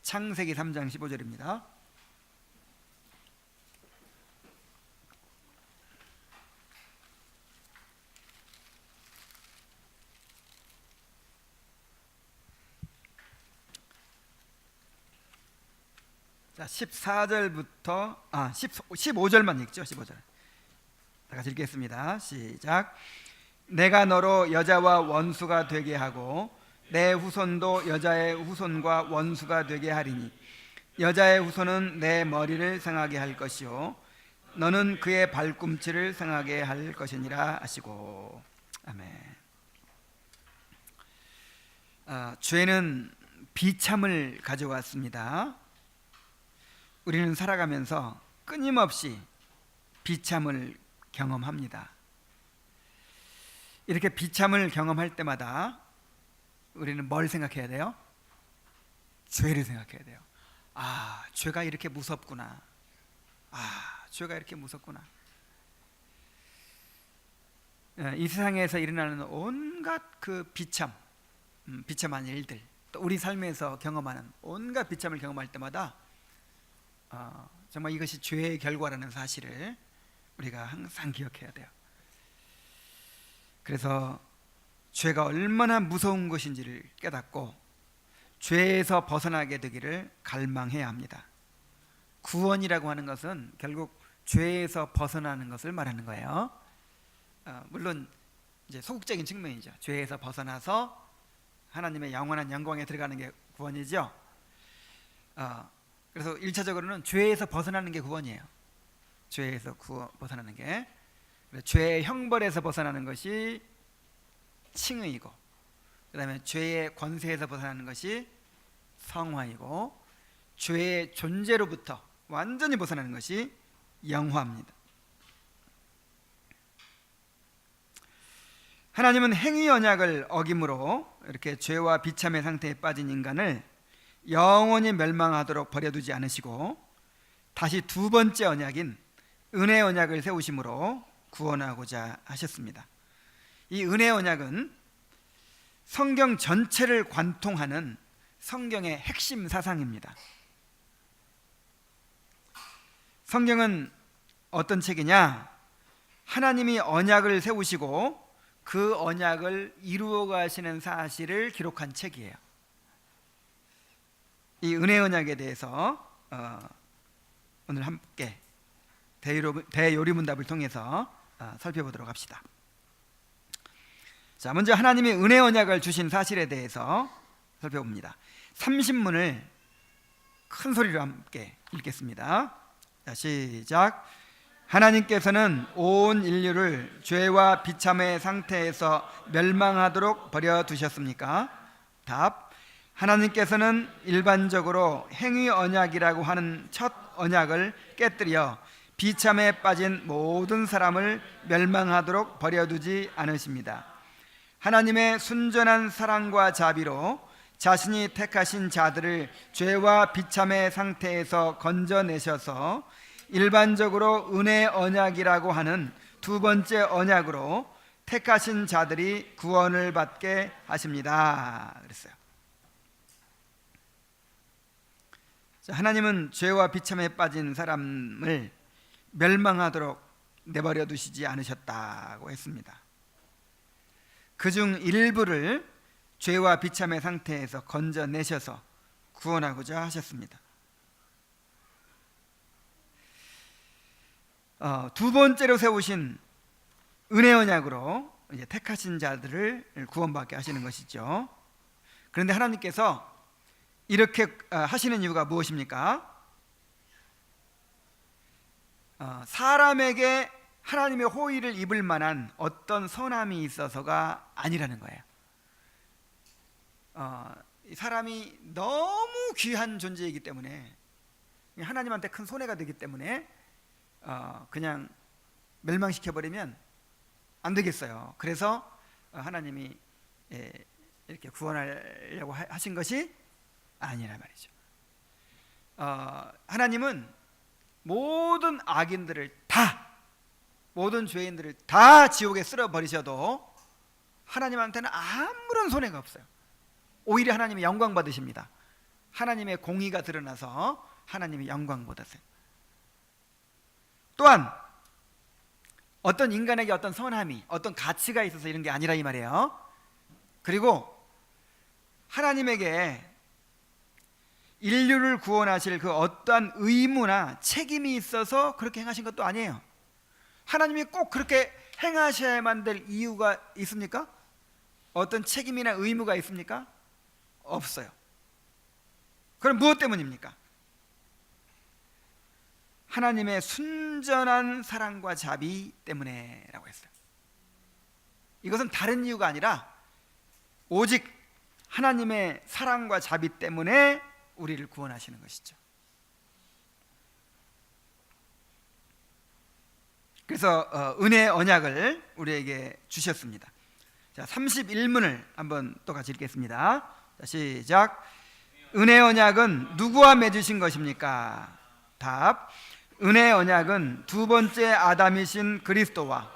창세기 3장 15절입니다. 자, 14절부터 15절만 읽죠. 15절. 다 같이 읽겠습니다. 시작. 내가 너로 여자와 원수가 되게 하고 내 후손도 여자의 후손과 원수가 되게 하리니 여자의 후손은 내 머리를 상하게 할 것이요 너는 그의 발꿈치를 상하게 할 것이니라 하시고. 아멘. 죄는 비참을 가져왔습니다. 우리는 살아가면서 끊임없이 비참을 경험합니다. 이렇게 비참을 경험할 때마다 우리는 뭘 생각해야 돼요? 죄를 생각해야 돼요. 죄가 이렇게 무섭구나. 죄가 이렇게 무섭구나. 이 세상에서 일어나는 온갖 그 비참한 일들, 또 우리 삶에서 경험하는 온갖 비참을 경험할 때마다 정말 이것이 죄의 결과라는 사실을 우리가 항상 기억해야 돼요. 그래서 죄가 얼마나 무서운 것인지를 깨닫고 죄에서 벗어나게 되기를 갈망해야 합니다. 구원이라고 하는 것은 결국 죄에서 벗어나는 것을 말하는 거예요. 물론 이제 소극적인 측면이죠. 죄에서 벗어나서 하나님의 영원한 영광에 들어가는 게 구원이죠. 그래서 1차적으로는 죄에서 벗어나는 게 구원이에요. 죄에서 벗어나는 게. 죄의 형벌에서 벗어나는 것이 칭의이고, 그 다음에 죄의 권세에서 벗어나는 것이 성화이고, 죄의 존재로부터 완전히 벗어나는 것이 영화입니다. 하나님은 행위 언약을 어김으로 이렇게 죄와 비참의 상태에 빠진 인간을 영원히 멸망하도록 버려두지 않으시고 다시 두 번째 언약인 은혜 언약을 세우심으로 구원하고자 하셨습니다. 이 은혜 언약은 성경 전체를 관통하는 성경의 핵심 사상입니다. 성경은 어떤 책이냐? 하나님이 언약을 세우시고 그 언약을 이루어 가시는 사실을 기록한 책이에요. 이 은혜 언약에 대해서 오늘 함께 대요리문답을 통해서 살펴보도록 합시다. 자, 먼저 하나님이 은혜 언약을 주신 사실에 대해서 살펴봅니다. 30문을 큰 소리로 함께 읽겠습니다. 자, 시작. 하나님께서는 온 인류를 죄와 비참의 상태에서 멸망하도록 버려두셨습니까? 답. 하나님께서는 일반적으로 행위 언약이라고 하는 첫 언약을 깨뜨려 비참에 빠진 모든 사람을 멸망하도록 버려두지 않으십니다. 하나님의 순전한 사랑과 자비로 자신이 택하신 자들을 죄와 비참의 상태에서 건져내셔서 일반적으로 은혜 언약이라고 하는 두 번째 언약으로 택하신 자들이 구원을 받게 하십니다. 그랬어요. 자, 하나님은 죄와 비참에 빠진 사람을 멸망하도록 내버려 두시지 않으셨다고 했습니다. 그중 일부를 죄와 비참의 상태에서 건져내셔서 구원하고자 하셨습니다. 두 번째로 세우신 은혜 언약으로 이제 택하신 자들을 구원받게 하시는 것이죠. 그런데 하나님께서 이렇게 하시는 이유가 무엇입니까? 사람에게 하나님의 호의를 입을 만한 어떤 선함이 있어서가 아니라는 거예요. 사람이 너무 귀한 존재이기 때문에, 하나님한테 큰 손해가 되기 때문에 그냥 멸망시켜버리면 안 되겠어요. 그래서 하나님이 이렇게 구원하려고 하신 것이 아니란 말이죠. 하나님은 모든 악인들을 모든 죄인들을 다 지옥에 쓸어버리셔도 하나님한테는 아무런 손해가 없어요. 오히려 하나님이 영광 받으십니다. 하나님의 공의가 드러나서 하나님의 영광 받으세요. 또한 어떤 인간에게 어떤 선함이, 어떤 가치가 있어서 이런 게 아니라 이 말이에요. 그리고 하나님에게 인류를 구원하실 그 어떠한 의무나 책임이 있어서 그렇게 행하신 것도 아니에요. 하나님이 꼭 그렇게 행하셔야만 될 이유가 있습니까? 어떤 책임이나 의무가 있습니까? 없어요. 그럼 무엇 때문입니까? 하나님의 순전한 사랑과 자비 때문에 라고 했어요. 이것은 다른 이유가 아니라 오직 하나님의 사랑과 자비 때문에 우리를 구원하시는 것이죠. 그래서 은혜의 언약을 우리에게 주셨습니다. 자, 31문을 한번 또 같이 읽겠습니다. 자, 시작. 은혜의 언약은 누구와 맺으신 것입니까? 답. 은혜의 언약은 두 번째 아담이신 그리스도와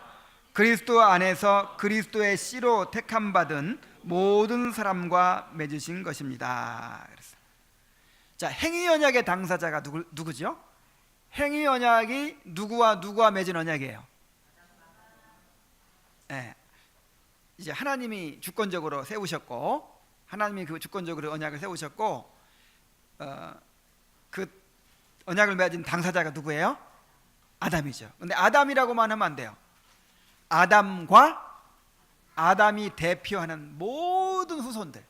그리스도 안에서 그리스도의 씨로 택함 받은 모든 사람과 맺으신 것입니다. 자, 행위 언약의 당사자가 누구죠? 행위 언약이 누구와 맺은 언약이에요? 네. 이제 하나님이 주권적으로 세우셨고, 하나님이 그 주권적으로 언약을 세우셨고, 그 언약을 맺은 당사자가 누구예요? 아담이죠. 근데 아담이라고만 하면 안 돼요. 아담과 아담이 대표하는 모든 후손들,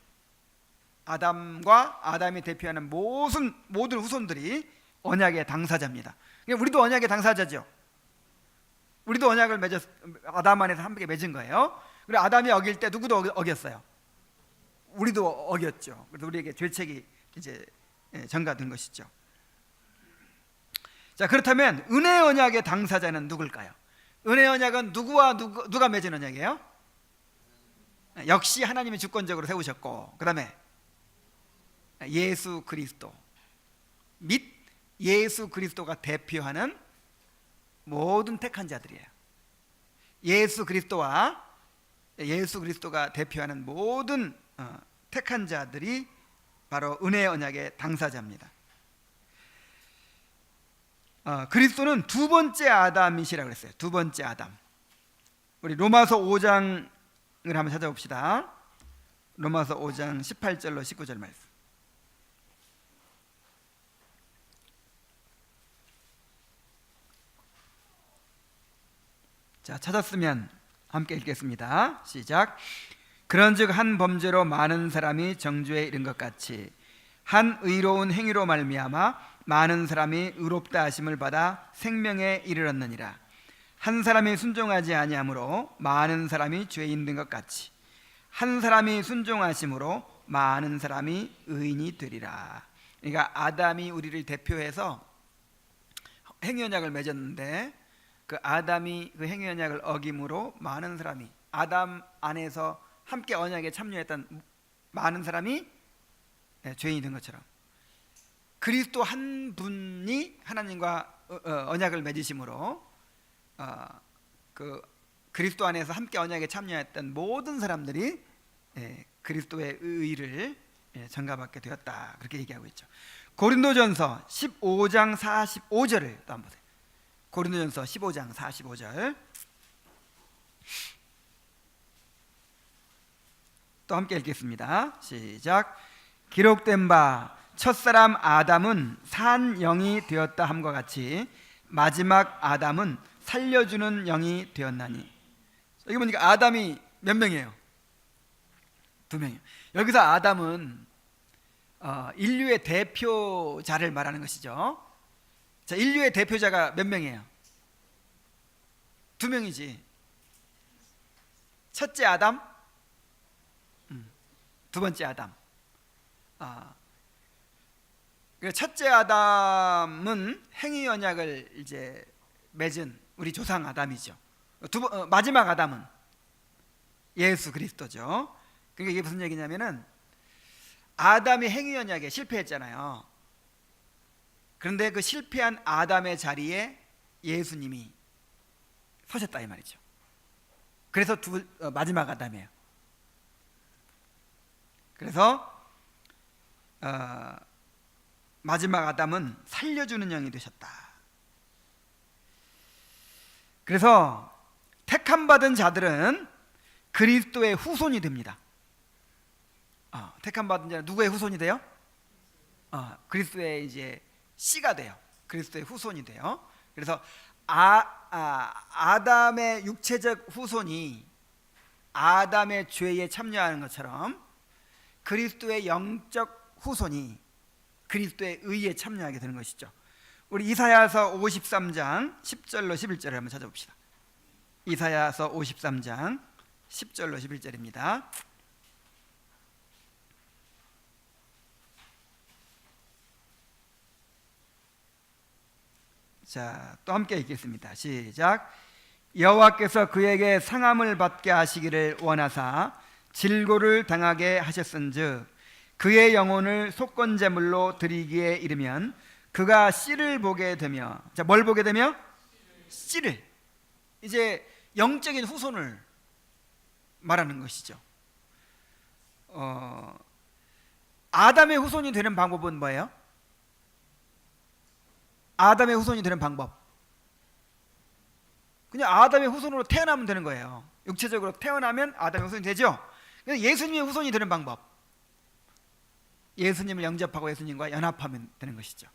아담과 아담이 대표하는 모든 후손들이 언약의 당사자입니다. 우리도 언약의 당사자죠. 우리도 언약을 아담 안에서 함께 맺은 거예요. 그리고 아담이 어길 때 누구도 어겼어요? 우리도 어겼죠. 그래서 우리에게 죄책이 이제 전가된 것이죠. 자, 그렇다면 은혜 언약의 당사자는 누굴까요? 은혜 언약은 누가 맺은 언약이에요? 역시 하나님이 주권적으로 세우셨고, 그 다음에 예수 그리스도 및 예수 그리스도가 대표하는 모든 택한 자들이에요. 예수 그리스도가 대표하는 모든 택한 자들이 바로 은혜의 언약의 당사자입니다. 그리스도는 두 번째 아담이시라고 그랬어요. 두 번째 아담. 우리 로마서 5장을 한번 찾아봅시다. 로마서 5장 18절로 19절 말씀. 자, 찾았으면 함께 읽겠습니다. 시작. 그런즉 한 범죄로 많은 사람이 정죄에 이른 것 같이 한 의로운 행위로 말미암아 많은 사람이 의롭다 하심을 받아 생명에 이르렀느니라. 한 사람이 순종하지 아니하므로 많은 사람이 죄인 된 것 같이 한 사람이 순종하심으로 많은 사람이 의인이 되리라. 그러니까 아담이 우리를 대표해서 행위 언약을 맺었는데, 그 아담이 그 행위 언약을 어김으로 많은 사람이, 아담 안에서 함께 언약에 참여했던 많은 사람이 죄인이 된 것처럼, 그리스도 한 분이 하나님과 언약을 맺으심으로 그 그리스도 안에서 함께 언약에 참여했던 모든 사람들이 그리스도의 의를 전가받게 되었다, 그렇게 얘기하고 있죠. 고린도전서 15장 45절을 또 한번 보세요. 고린도전서 15장 45절 또 함께 읽겠습니다. 시작. 기록된 바 첫사람 아담은 산 영이 되었다 함과 같이 마지막 아담은 살려주는 영이 되었나니. 여기 보니까 아담이 몇 명이에요? 2명이에요. 여기서 아담은 인류의 대표자를 말하는 것이죠. 자, 인류의 대표자가 몇 명이에요? 2명이지. 첫째 아담, 두 번째 아담. 첫째 아담은 행위 언약을 이제 맺은 우리 조상 아담이죠. 마지막 아담은 예수 그리스도죠. 그러니까 이게 무슨 얘기냐면은 아담이 행위 언약에 실패했잖아요. 그런데 그 실패한 아담의 자리에 예수님이 서셨다 이 말이죠. 그래서 마지막 아담이에요. 그래서 마지막 아담은 살려주는 영이 되셨다. 그래서 택함 받은 자들은 그리스도의 후손이 됩니다. 택함 받은 자는 누구의 후손이 돼요? 그리스도의 이제 씨가 돼요. 그리스도의 후손이 돼요. 그래서 아담의 육체적 후손이 아담의 죄에 참여하는 것처럼 그리스도의 영적 후손이 그리스도의 의에 참여하게 되는 것이죠. 우리 이사야서 53장 10절로 11절을 한번 찾아봅시다. 이사야서 53장 10절로 11절입니다. 자, 또 함께 읽겠습니다. 시작. 여호와께서 그에게 상함을 받게 하시기를 원하사 질고를 당하게 하셨은즉 그의 영혼을 속건제물로 드리기에 이르면 그가 씨를 보게 되며, 자, 뭘 보게 되며? 씨를, 이제 영적인 후손을 말하는 것이죠. 아담의 후손이 되는 방법은 뭐예요? 아담의 후손이 되는 방법, 그냥 아담의 후손으로 태어나면 되는 거예요. 육체적으로 태어나면 아담의 후손이 되죠. 예수님의 후손이 되는 방법, 예수님을 영접하고 예수님과 연합하면 되는 것이죠.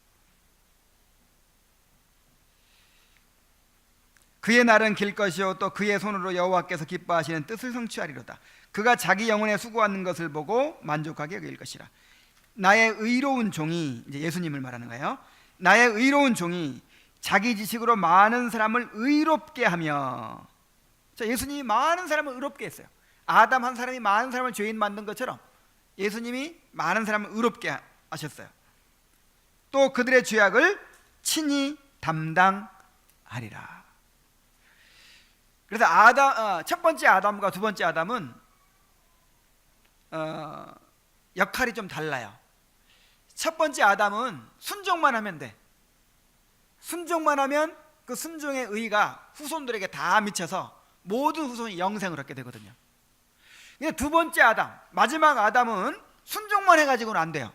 그의 날은 길 것이요 또 그의 손으로 여호와께서 기뻐하시는 뜻을 성취하리로다. 그가 자기 영혼에 수고하는 것을 보고 만족하게 여길 것이라. 나의 의로운 종이, 이제 예수님을 말하는 거예요. 나의 의로운 종이 자기 지식으로 많은 사람을 의롭게 하며, 자, 예수님이 많은 사람을 의롭게 했어요. 아담 한 사람이 많은 사람을 죄인 만든 것처럼 예수님이 많은 사람을 의롭게 하셨어요. 또 그들의 죄악을 친히 담당하리라. 그래서 첫 번째 아담과 두 번째 아담은 역할이 좀 달라요. 첫 번째 아담은 순종만 하면 돼. 순종만 하면 그 순종의 의가 후손들에게 다 미쳐서 모든 후손이 영생을 얻게 되거든요. 근데 두 번째 아담, 마지막 아담은 순종만 해가지고는 안 돼요.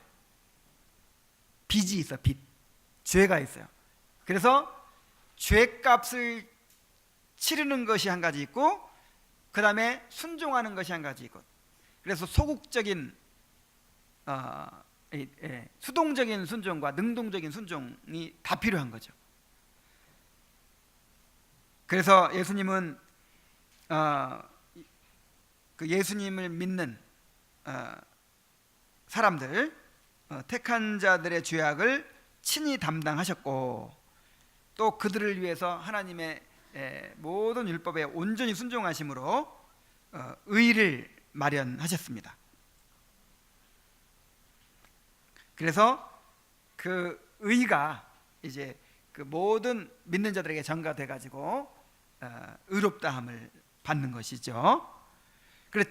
빚이 있어, 빚. 죄가 있어요. 그래서 죄값을 치르는 것이 한 가지 있고, 그 다음에 순종하는 것이 한 가지 있고, 그래서 소극적인 수동적인 순종과 능동적인 순종이 다 필요한 거죠. 그래서 예수님은 그 예수님을 믿는 사람들, 택한 자들의 죄악을 친히 담당하셨고, 또 그들을 위해서 하나님의 모든 율법에 온전히 순종하심으로 의를 마련하셨습니다. 그래서 그 의가 이제 그 모든 믿는 자들에게 전가돼 가지고 의롭다함을 받는 것이죠. 그리고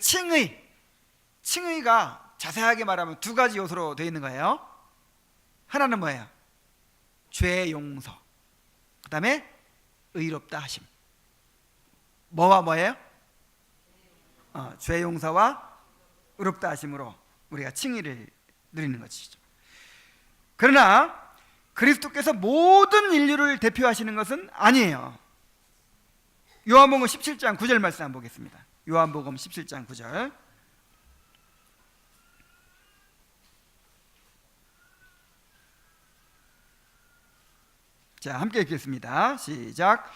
칭의가 자세하게 말하면 두 가지 요소로 되어 있는 거예요. 하나는 뭐예요? 죄 용서, 그 다음에 의롭다 하심. 뭐와 뭐예요? 죄 용서와 의롭다 하심으로 우리가 칭의를 누리는 것이죠. 그러나 그리스도께서 모든 인류를 대표하시는 것은 아니에요. 요한복음 17장 9절 말씀 한번 보겠습니다. 요한복음 17장 9절. 자, 함께 읽겠습니다. 시작.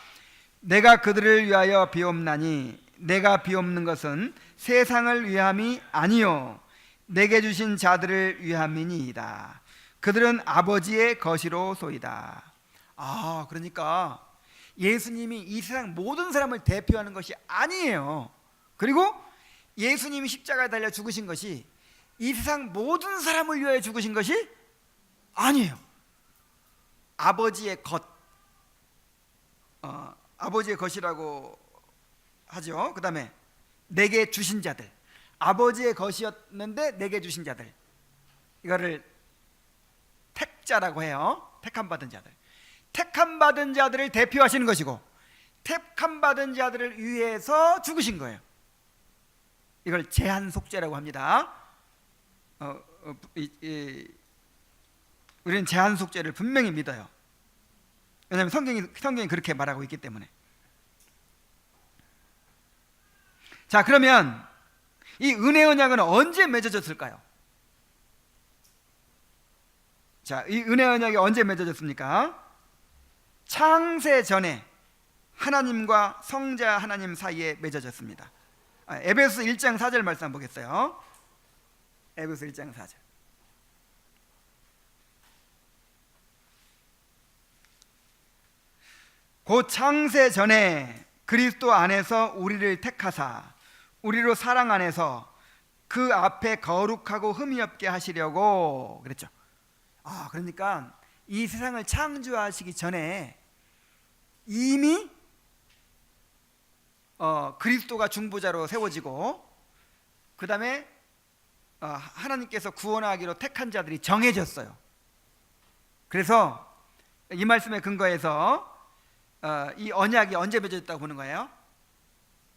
내가 그들을 위하여 비옵나니 내가 비옵는 것은 세상을 위함이 아니요 내게 주신 자들을 위함이니이다. 그들은 아버지의 것이로소이다. 그러니까 예수님이 이 세상 모든 사람을 대표하는 것이 아니에요. 그리고 예수님이 십자가에 달려 죽으신 것이 이 세상 모든 사람을 위하여 죽으신 것이 아니에요. 아버지의 것, 아버지의 것이라고 하죠. 그 다음에 내게 주신 자들, 아버지의 것이었는데 내게 주신 자들, 이거를 택자라고 해요. 택함 받은 자들, 택함 받은 자들을 대표하시는 것이고, 택함 받은 자들을 위해서 죽으신 거예요. 이걸 제한 속죄라고 합니다. 우리는 제한 속죄를 분명히 믿어요. 왜냐하면 성경이 그렇게 말하고 있기 때문에. 자, 그러면 이 은혜 언약은 언제 맺어졌을까요? 자, 이 은혜 언약이 언제 맺어졌습니까? 창세 전에 하나님과 성자 하나님 사이에 맺어졌습니다. 에베소 1장 4절 말씀 한번 보겠어요. 에베소 1장 4절. 곧 창세 전에 그리스도 안에서 우리를 택하사 우리로 사랑 안에서 그 앞에 거룩하고 흠이 없게 하시려고 그랬죠. 그러니까 이 세상을 창조하시기 전에 이미 그리스도가 중보자로 세워지고, 그 다음에 하나님께서 구원하기로 택한 자들이 정해졌어요. 그래서 이 말씀에 근거해서 이 언약이 언제 맺어졌다고 보는 거예요?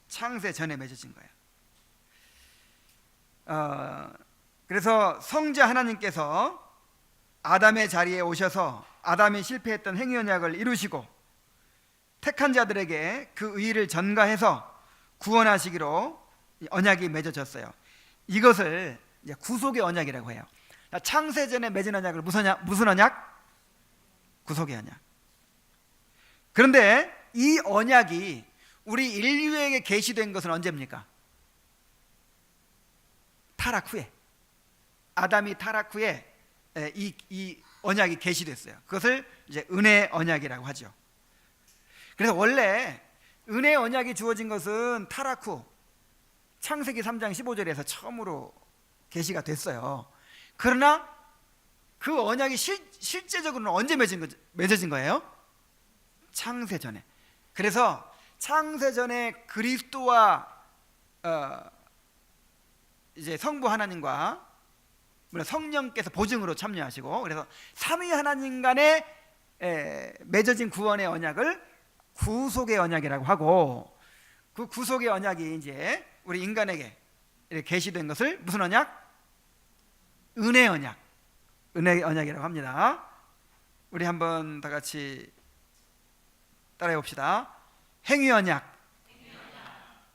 창세 전에 맺어진 거예요. 그래서 성자 하나님께서 아담의 자리에 오셔서 아담이 실패했던 행위 언약을 이루시고 택한 자들에게 그 의의를 전가해서 구원하시기로 언약이 맺어졌어요. 이것을 이제 구속의 언약이라고 해요. 창세 전에 맺은 언약을 무슨 언약? 구속의 언약. 그런데 이 언약이 우리 인류에게 계시된 것은 언제입니까? 타락 후에, 아담이 타락 후에 이 언약이 계시됐어요. 그것을 이제 은혜 언약이라고 하죠. 그래서 원래 은혜 언약이 주어진 것은 타락 후 창세기 3장 15절에서 처음으로 계시가 됐어요. 그러나 그 언약이 실제적으로는 언제 맺어진 거예요? 창세 전에. 그래서 창세 전에 그리스도와 이제 성부 하나님과 물론 성령께서 보증으로 참여하시고, 그래서 삼위 하나님 간에 맺어진 구원의 언약을 구속의 언약이라고 하고, 그 구속의 언약이 이제 우리 인간에게 계시된 것을 무슨 언약? 은혜 언약, 은혜 언약이라고 합니다. 우리 한번 다 같이 따라해 봅시다. 행위 언약,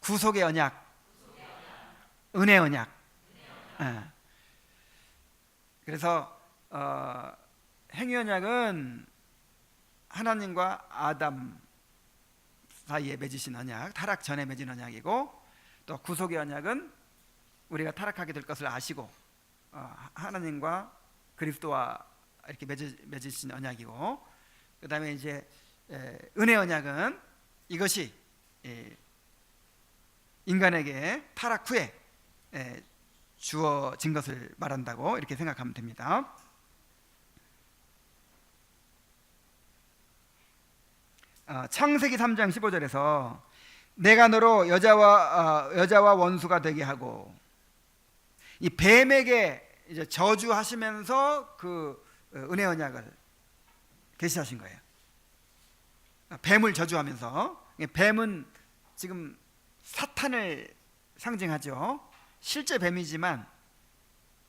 구속의 언약, 은혜 언약. 그래서 행위 언약은 하나님과 아담 사이에 맺으신 언약, 타락 전에 맺은 언약이고, 또 구속의 언약은 우리가 타락하게 될 것을 아시고 하나님과 그리스도와 이렇게 맺으신 언약이고, 그 다음에 이제 은혜 언약은 이것이 인간에게 타락 후에 주어진 것을 말한다고 이렇게 생각하면 됩니다. 창세기 3장 15절에서 내가 너로 여자와 원수가 되게 하고, 이 뱀에게 이제 저주하시면서 그 은혜 언약을 계시하신 거예요. 뱀을 저주하면서, 뱀은 지금 사탄을 상징하죠. 실제 뱀이지만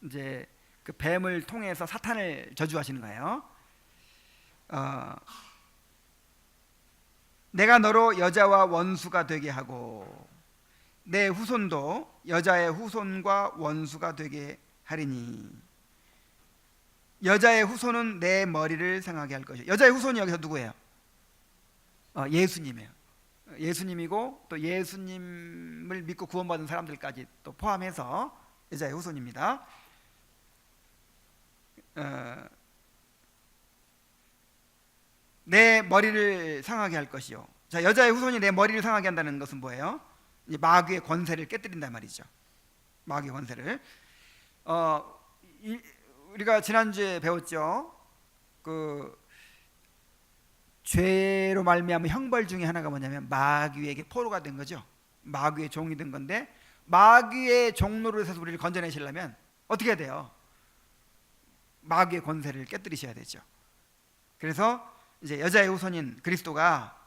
이제 그 뱀을 통해서 사탄을 저주하시는 거예요. 내가 너로 여자와 원수가 되게 하고 내 후손도 여자의 후손과 원수가 되게 하리니, 여자의 후손은 내 머리를 상하게 할 것이요. 여자의 후손이 여기서 누구예요? 예수님이에요. 예수님이고 또 예수님을 믿고 구원받은 사람들까지 또 포함해서 여자의 후손입니다. 내 머리를 상하게 할 것이요. 자, 여자의 후손이 내 머리를 상하게 한다는 것은 뭐예요? 이제 마귀의 권세를 깨뜨린단 말이죠. 마귀의 권세를. 우리가 지난주에 배웠죠. 그 죄로 말미암은 형벌 중에 하나가 뭐냐면 마귀에게 포로가 된 거죠. 마귀의 종이 된 건데, 마귀의 종로로 해서 우리를 건져내시려면 어떻게 해야 돼요? 마귀의 권세를 깨뜨리셔야 되죠. 그래서 이제 여자의 후손인 그리스도가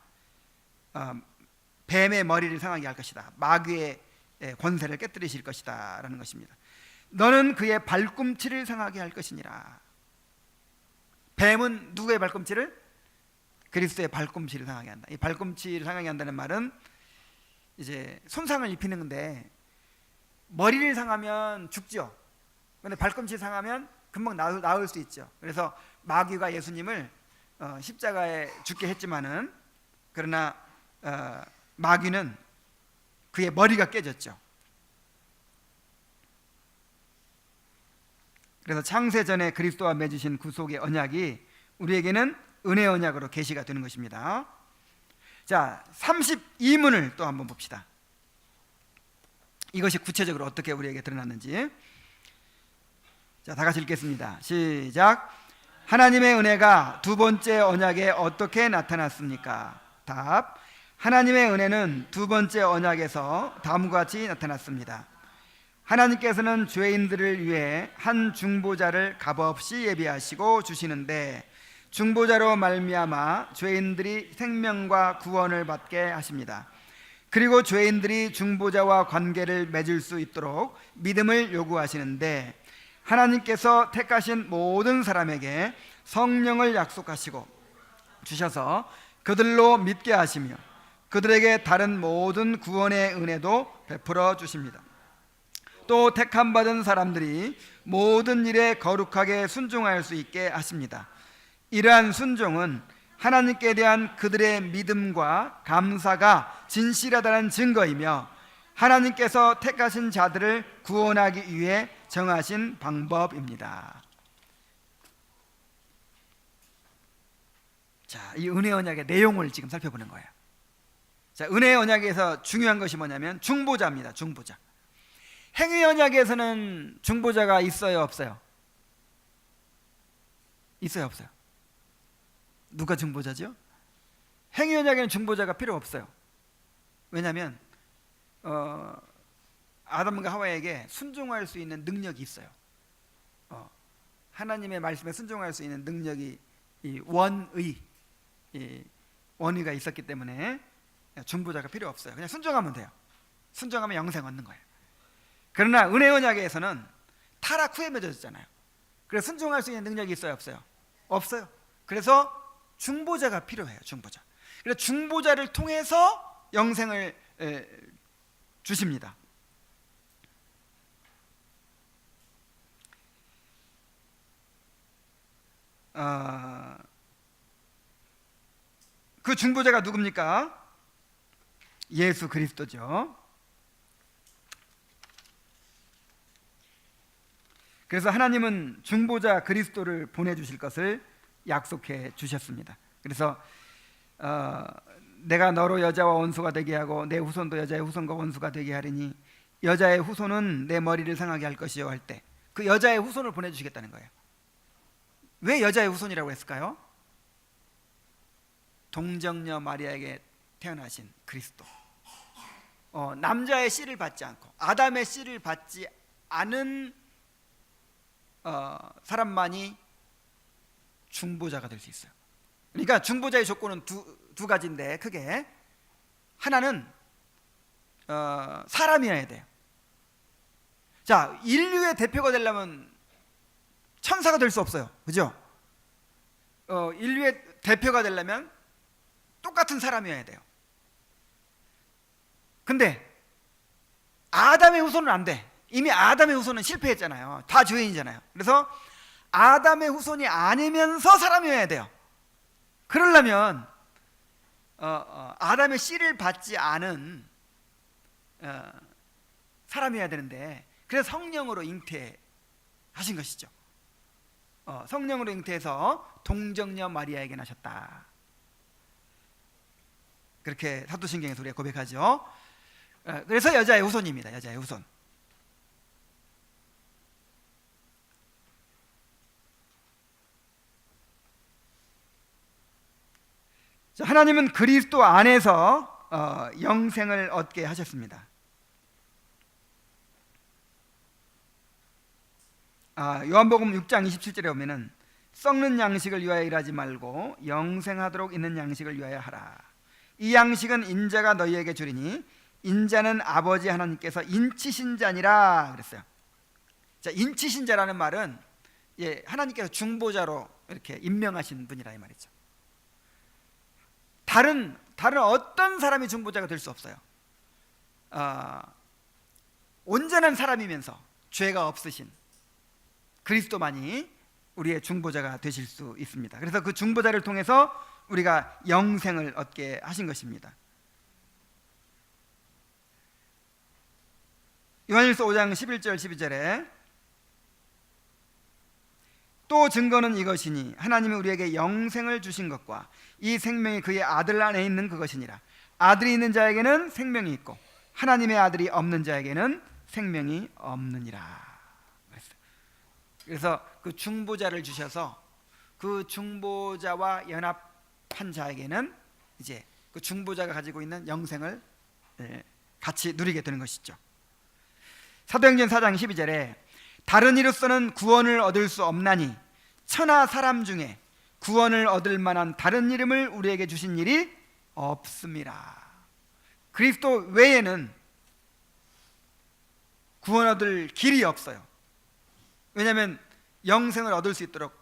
뱀의 머리를 상하게 할 것이다, 마귀의 권세를 깨뜨리실 것이다 라는 것입니다. 너는 그의 발꿈치를 상하게 할 것이니라. 뱀은 누구의 발꿈치를? 그리스도의 발꿈치를 상하게 한다. 이 발꿈치를 상하게 한다는 말은 이제 손상을 입히는 건데, 머리를 상하면 죽죠. 그런데 발꿈치 상하면 금방 나을 수 있죠. 그래서 마귀가 예수님을 십자가에 죽게 했지만은, 그러나 마귀는 그의 머리가 깨졌죠. 그래서 창세 전에 그리스도와 맺으신 구속의 언약이 우리에게는 은혜 언약으로 계시가 되는 것입니다. 자, 32문을 또 한번 봅시다. 이것이 구체적으로 어떻게 우리에게 드러났는지. 자, 다 같이 읽겠습니다. 시작. 하나님의 은혜가 두 번째 언약에 어떻게 나타났습니까? 답. 하나님의 은혜는 두 번째 언약에서 다음과 같이 나타났습니다. 하나님께서는 죄인들을 위해 한 중보자를 값없이 예비하시고 주시는데, 중보자로 말미암아 죄인들이 생명과 구원을 받게 하십니다. 그리고 죄인들이 중보자와 관계를 맺을 수 있도록 믿음을 요구하시는데, 하나님께서 택하신 모든 사람에게 성령을 약속하시고 주셔서 그들로 믿게 하시며 그들에게 다른 모든 구원의 은혜도 베풀어 주십니다. 또 택함 받은 사람들이 모든 일에 거룩하게 순종할 수 있게 하십니다. 이러한 순종은 하나님께 대한 그들의 믿음과 감사가 진실하다는 증거이며, 하나님께서 택하신 자들을 구원하기 위해 정하신 방법입니다. 자, 이 은혜 언약의 내용을 지금 살펴보는 거예요. 자, 은혜 언약에서 중요한 것이 뭐냐면 중보자입니다. 중보자. 행위 언약에서는 중보자가 있어요, 없어요? 있어요, 없어요? 누가 중보자죠? 행위 언약에는 중보자가 필요 없어요. 왜냐하면 아담과 하와에게 순종할 수 있는 능력이 있어요. 하나님의 말씀에 순종할 수 있는 능력이 원의가 있었기 때문에 중보자가 필요 없어요. 그냥 순종하면 돼요. 순종하면 영생 얻는 거예요. 그러나 은혜 언약에서는 타락 후에 맺어졌잖아요. 그래서 순종할 수 있는 능력이 있어요, 없어요? 없어요. 그래서 중보자가 필요해요. 중보자. 그래서 중보자를 통해서 영생을 주십니다. 그 중보자가 누굽니까? 예수 그리스도죠. 그래서 하나님은 중보자 그리스도를 보내주실 것을 약속해 주셨습니다. 그래서 내가 너로 여자와 원수가 되게 하고 내 후손도 여자의 후손과 원수가 되게 하리니 여자의 후손은 내 머리를 상하게 할 것이요 할 때, 그 여자의 후손을 보내주시겠다는 거예요. 왜 여자의 후손이라고 했을까요? 동정녀 마리아에게 태어나신 그리스도. 남자의 씨를 받지 않고 아담의 씨를 받지 않은 사람만이 중보자가 될 수 있어요. 그러니까 중보자의 조건은 두 가지인데, 크게 하나는 사람이어야 돼요. 자, 인류의 대표가 되려면 천사가 될 수 없어요. 그죠? 인류의 대표가 되려면 똑같은 사람이어야 돼요. 근데 아담의 후손은 안 돼. 이미 아담의 후손은 실패했잖아요. 다 죄인이잖아요. 그래서 아담의 후손이 아니면서 사람이어야 돼요. 그러려면 아담의 씨를 받지 않은 사람이어야 되는데, 그래서 성령으로 잉태하신 것이죠. 성령으로 잉태해서 동정녀 마리아에게 나셨다. 그렇게 사도신경에서 우리가 고백하죠. 그래서 여자의 후손입니다. 여자의 후손. 자, 하나님은 그리스도 안에서 영생을 얻게 하셨습니다. 요한복음 6장 27절에 보면은 썩는 양식을 위하여 일하지 말고 영생하도록 있는 양식을 위하여 하라. 이 양식은 인자가 너희에게 주리니 인자는 아버지 하나님께서 인치신 자니라 그랬어요. 자, 인치신 자라는 말은 하나님께서 중보자로 이렇게 임명하신 분이라 이 말이죠. 다른 어떤 사람이 중보자가 될 수 없어요. 온전한 사람이면서 죄가 없으신 그리스도만이 우리의 중보자가 되실 수 있습니다. 그래서 그 중보자를 통해서 우리가 영생을 얻게 하신 것입니다. 요한일서 5장 11절 12절에 또 증거는 이것이니 하나님이 우리에게 영생을 주신 것과 이 생명이 그의 아들 안에 있는 그것이니라. 아들이 있는 자에게는 생명이 있고 하나님의 아들이 없는 자에게는 생명이 없느니라. 그래서 그 중보자를 주셔서 그 중보자와 연합한 자에게는 이제 그 중보자가 가지고 있는 영생을 같이 누리게 되는 것이죠. 사도행전 4장 12절에 다른 이로서는 구원을 얻을 수 없나니 천하 사람 중에 구원을 얻을 만한 다른 이름을 우리에게 주신 일이 없습니다. 그리스도 외에는 구원 얻을 길이 없어요. 왜냐하면 영생을 얻을 수 있도록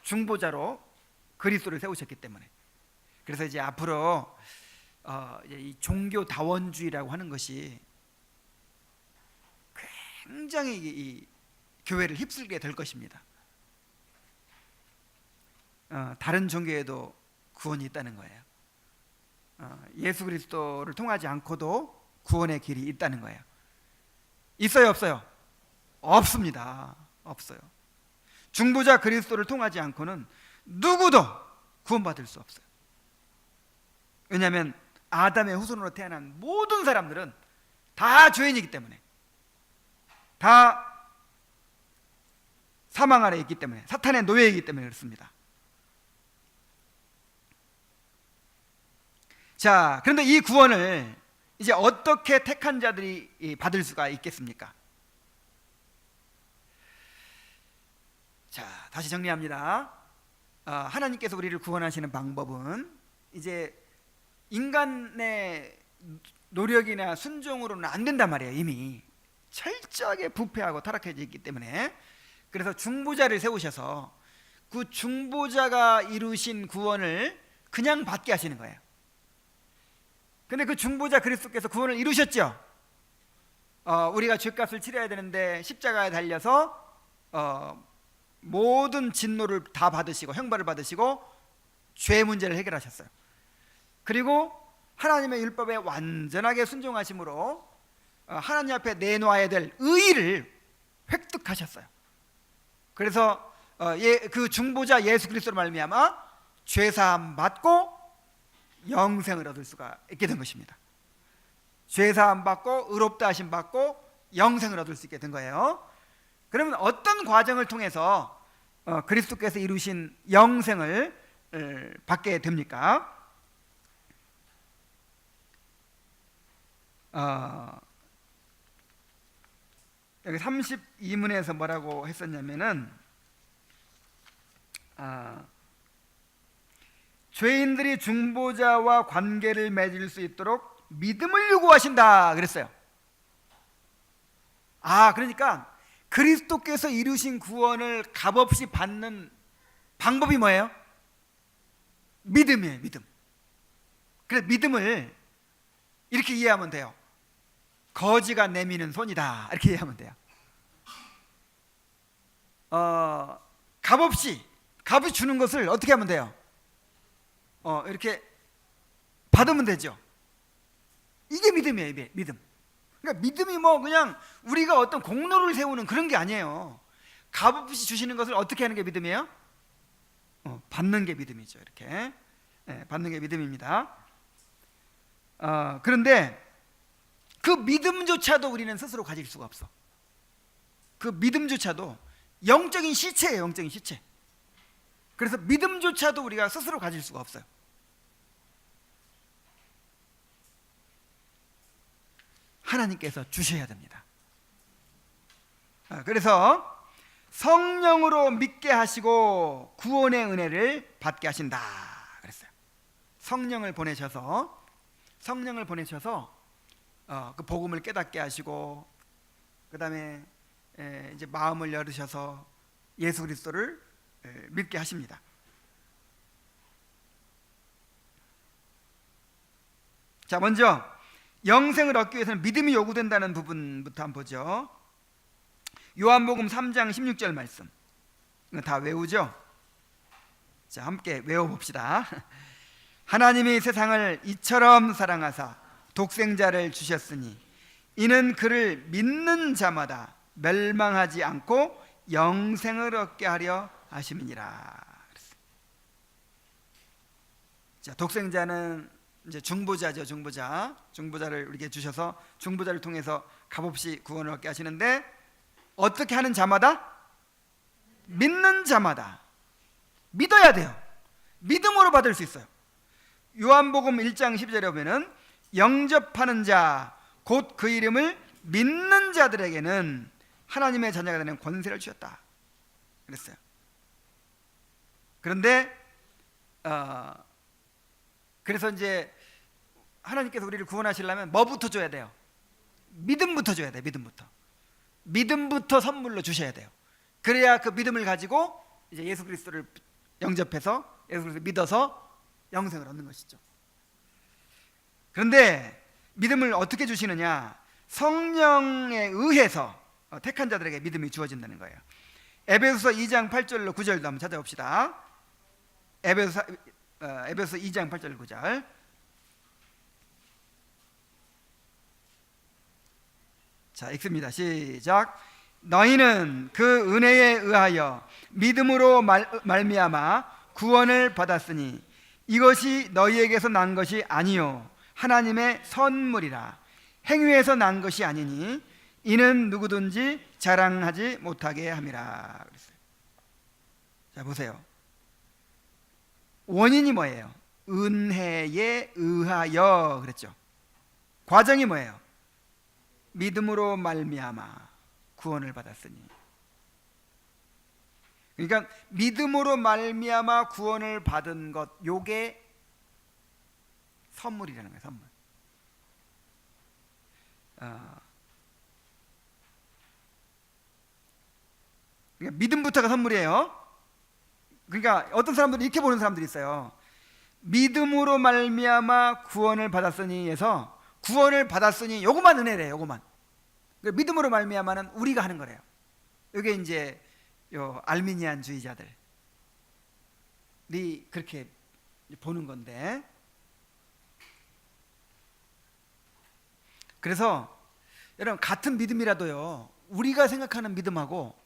중보자로 그리스도를 세우셨기 때문에. 그래서 이제 앞으로 이 종교다원주의라고 하는 것이 굉장히 이 교회를 휩쓸게 될 것입니다. 다른 종교에도 구원이 있다는 거예요. 예수 그리스도를 통하지 않고도 구원의 길이 있다는 거예요. 있어요, 없어요? 없습니다. 없어요. 중보자 그리스도를 통하지 않고는 누구도 구원받을 수 없어요. 왜냐하면 아담의 후손으로 태어난 모든 사람들은 다 죄인이기 때문에, 다 사망 아래 있기 때문에, 사탄의 노예이기 때문에 그렇습니다. 자, 그런데 이 구원을 이제 어떻게 택한 자들이 받을 수가 있겠습니까? 자, 다시 정리합니다. 하나님께서 우리를 구원하시는 방법은 이제 인간의 노력이나 순종으로는 안 된단 말이에요. 이미 철저하게 부패하고 타락해져 있기 때문에. 그래서 중보자를 세우셔서 그 중보자가 이루신 구원을 그냥 받게 하시는 거예요. 근데 그 중보자 그리스도께서 구원을 이루셨죠. 우리가 죄값을 치러야 되는데 십자가에 달려서 모든 진노를 다 받으시고 형벌을 받으시고 죄 문제를 해결하셨어요. 그리고 하나님의 율법에 완전하게 순종하심으로 하나님 앞에 내놓아야 될 의의를 획득하셨어요. 그래서 그 중보자 예수 그리스도로 말미암아 죄사함 받고 영생을 얻을 수가 있게 된 것입니다. 죄사함 받고 의롭다 하심 받고 영생을 얻을 수 있게 된 거예요. 그러면 어떤 과정을 통해서 그리스도께서 이루신 영생을 받게 됩니까? 여기 32문에서 뭐라고 했었냐면은 죄인들이 중보자와 관계를 맺을 수 있도록 믿음을 요구하신다 그랬어요. 그러니까 그리스도께서 이루신 구원을 값없이 받는 방법이 뭐예요? 믿음이에요. 믿음. 그래서 믿음을 이렇게 이해하면 돼요. 거지가 내미는 손이다 이렇게 이해하면 돼요. 값없이 주는 것을 어떻게 하면 돼요? 이렇게 받으면 되죠. 이게 믿음이에요. 믿음. 그러니까 믿음이 뭐 그냥 우리가 어떤 공로를 세우는 그런 게 아니에요. 값없이 주시는 것을 어떻게 하는 게 믿음이에요? 받는 게 믿음이죠. 이렇게 받는 게 믿음입니다. 그런데 그 믿음조차도 우리는 스스로 가질 수가 없어. 그 믿음조차도 영적인 시체예요. 영적인 시체. 그래서 믿음조차도 우리가 스스로 가질 수가 없어요. 하나님께서 주셔야 됩니다. 그래서 성령으로 믿게 하시고 구원의 은혜를 받게 하신다 그랬어요. 성령을 보내셔서 그 복음을 깨닫게 하시고, 그 다음에 이제 마음을 열으셔서 예수 그리스도를 믿게 하십니다. 자, 먼저 영생을 얻기 위해서는 믿음이 요구된다는 부분부터 한번 보죠. 요한복음 3장 16절 말씀, 이거 다 외우죠? 자, 함께 외워봅시다. 하나님이 세상을 이처럼 사랑하사 독생자를 주셨으니 이는 그를 믿는 자마다 멸망하지 않고 영생을 얻게 하려 하심이니라. 자, 독생자는 이제 중보자죠. 중보자를 우리에게 주셔서 중보자를 통해서 값없이 구원을 얻게 하시는데, 어떻게 하는 자마다? 믿는 자마다. 믿어야 돼요. 믿음으로 받을 수 있어요. 요한복음 1장 10절에 보면은 영접하는 자 곧 그 이름을 믿는 자들에게는 하나님의 자녀가 되는 권세를 주셨다 그랬어요. 그런데 그래서 이제 하나님께서 우리를 구원하시려면 뭐부터 줘야 돼요? 믿음부터 줘야 돼요. 믿음부터 선물로 주셔야 돼요. 그래야 그 믿음을 가지고 이제 예수 그리스도를 영접해서 예수 그리스도를 믿어서 영생을 얻는 것이죠. 그런데 믿음을 어떻게 주시느냐? 성령에 의해서 택한 자들에게 믿음이 주어진다는 거예요. 에베소서 2장 8절로 9절도 한번 찾아봅시다. 에베소서 2장 8절 9절. 자, 읽습니다. 시작. 너희는 그 은혜에 의하여 믿음으로 말미암아 구원을 받았으니 이것이 너희에게서 난 것이 아니요 하나님의 선물이라. 행위에서 난 것이 아니니 이는 누구든지 자랑하지 못하게 함이라 그랬어요. 자, 보세요. 원인이 뭐예요? 은혜에 의하여 그랬죠. 과정이 뭐예요? 믿음으로 말미암아 구원을 받았으니. 그러니까 믿음으로 말미암아 구원을 받은 것, 요게 선물이라는 거예요. 선물. 그러니까 믿음부터가 선물이에요. 그러니까 어떤 사람들은 이렇게 보는 사람들이 있어요. 믿음으로 말미암아 구원을 받았으니 해서 구원을 받았으니 요것만 은혜래요. 요것만. 그러니까 믿음으로 말미암아는 우리가 하는 거래요. 이게 이제 요 알미니안주의자들이 그렇게 보는 건데, 그래서 여러분 같은 믿음이라도요, 우리가 생각하는 믿음하고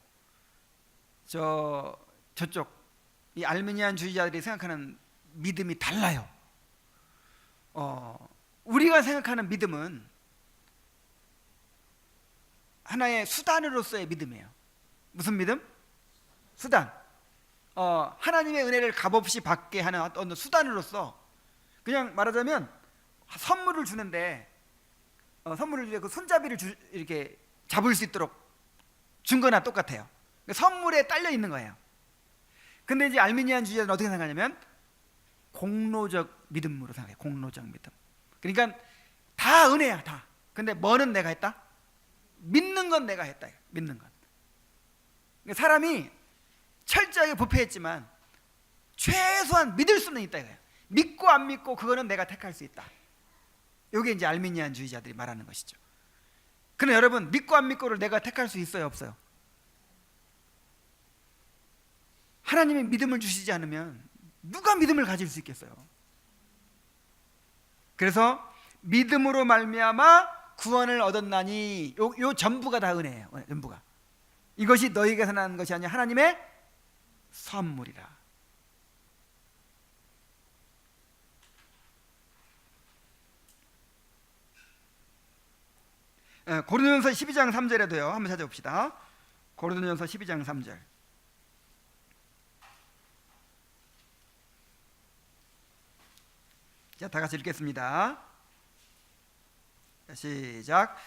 저쪽 이 알미니안주의자들이 생각하는 믿음이 달라요. 우리가 생각하는 믿음은 하나의 수단으로서의 믿음이에요. 무슨 믿음? 수단. 하나님의 은혜를 값없이 받게 하는 어떤 수단으로서, 그냥 말하자면 선물을 주는데 선물을 주는데 그 손잡이를 이렇게 잡을 수 있도록 준 거나 똑같아요. 선물에 딸려 있는 거예요. 근데 이제 알미니안주의자는 어떻게 생각하냐면 공로적 믿음으로 생각해요. 공로적 믿음. 그러니까 다 은혜야, 다. 근데 뭐는 내가 했다? 믿는 건 내가 했다. 믿는 건. 그러니까 사람이 철저하게 부패했지만 최소한 믿을 수는 있다 이거예요. 믿고 안 믿고 그거는 내가 택할 수 있다. 이게 이제 알미니안주의자들이 말하는 것이죠. 그럼 여러분, 믿고 안 믿고를 내가 택할 수 있어요, 없어요? 하나님이 믿음을 주시지 않으면 누가 믿음을 가질 수 있겠어요? 그래서 믿음으로 말미암아 구원을 얻었나니, 요 전부가 다 은혜예요. 전부가. 이것이 너희에게서 난 것이 아니라 하나님의 선물이라. 고린도전서 12장 3절에도요 한번 찾아봅시다. 고린도전서 12장 3절. 자, 다 같이 읽겠습니다. 시작.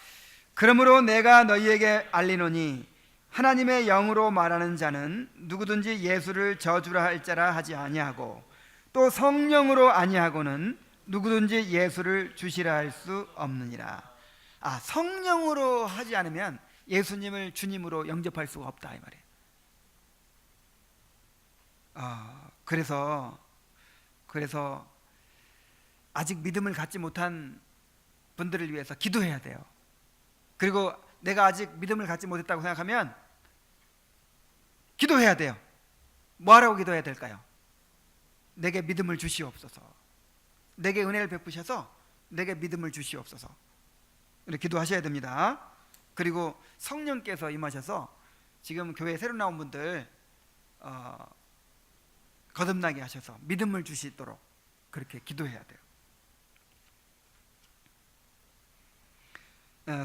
그러므로 내가 너희에게 알리노니 하나님의 영으로 말하는 자는 누구든지 예수를 저주라 할 자라 하지 아니하고 또 성령으로 아니하고는 누구든지 예수를 주시라 할 수 없느니라. 성령으로 하지 않으면 예수님을 주님으로 영접할 수가 없다 이 말이에요. 그래서 아직 믿음을 갖지 못한 분들을 위해서 기도해야 돼요. 그리고 내가 아직 믿음을 갖지 못했다고 생각하면 기도해야 돼요. 뭐하라고 기도해야 될까요? 내게 믿음을 주시옵소서. 내게 은혜를 베푸셔서 내게 믿음을 주시옵소서. 이렇게 기도하셔야 됩니다. 그리고 성령께서 임하셔서 지금 교회에 새로 나온 분들 거듭나게 하셔서 믿음을 주시도록 그렇게 기도해야 돼요.